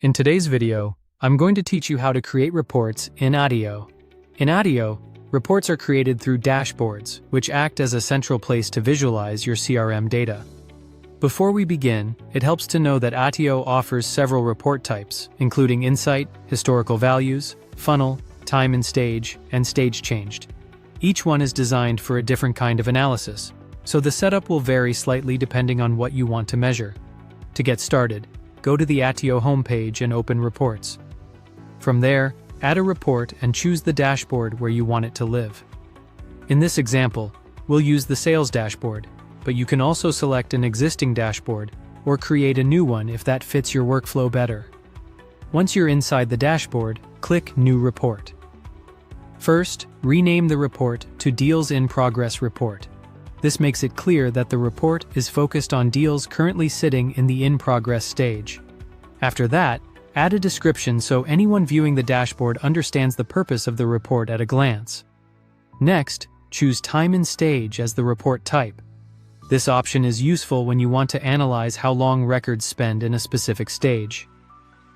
In today's video, I'm going to teach you how to create reports in Attio. In Attio, reports are created through dashboards, which act as a central place to visualize your CRM data. Before we begin, it helps to know that Attio offers several report types, including Insight, Historical Values, Funnel, Time and Stage, and Stage Changed. Each one is designed for a different kind of analysis, so the setup will vary slightly depending on what you want to measure. To get started, go to the Attio homepage and open Reports. From there, add a report and choose the dashboard where you want it to live. In this example, we'll use the Sales dashboard, but you can also select an existing dashboard or create a new one if that fits your workflow better. Once you're inside the dashboard, click New Report. First, rename the report to Deals in Progress Report. This makes it clear that the report is focused on deals currently sitting in the in-progress stage. After that, add a description so anyone viewing the dashboard understands the purpose of the report at a glance. Next, choose Time and Stage as the report type. This option is useful when you want to analyze how long records spend in a specific stage.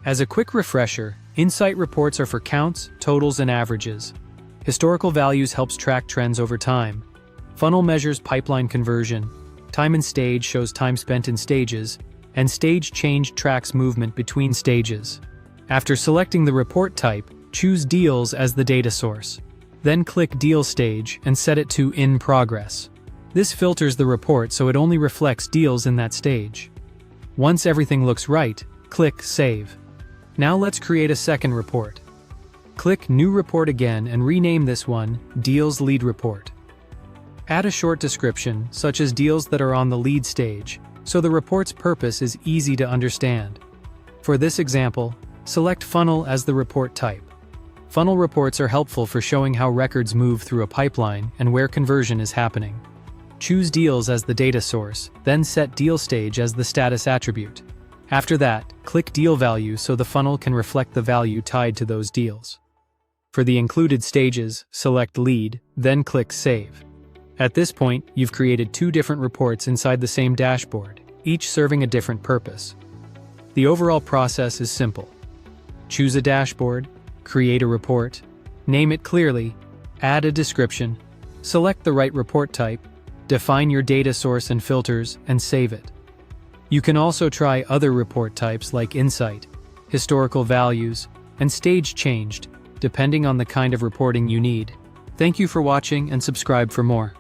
As a quick refresher, Insight reports are for counts, totals, and averages. Historical Values helps track trends over time. Funnel measures pipeline conversion. Time and Stage shows time spent in stages, and Stage Change tracks movement between stages. After selecting the report type, choose Deals as the data source. Then click Deal Stage and set it to In Progress. This filters the report so it only reflects deals in that stage. Once everything looks right, click Save. Now let's create a second report. Click New Report again and rename this one Deals Lead Report. Add a short description, such as deals that are on the lead stage, so the report's purpose is easy to understand. For this example, select Funnel as the report type. Funnel reports are helpful for showing how records move through a pipeline and where conversion is happening. Choose Deals as the data source, then set Deal Stage as the status attribute. After that, click Deal Value so the funnel can reflect the value tied to those deals. For the included stages, select Lead, then click Save. At this point, you've created two different reports inside the same dashboard, each serving a different purpose. The overall process is simple. Choose a dashboard, create a report, name it clearly, add a description, select the right report type, define your data source and filters, and save it. You can also try other report types like Insight, Historical Values, and Stage Changed, depending on the kind of reporting you need. Thank you for watching and subscribe for more.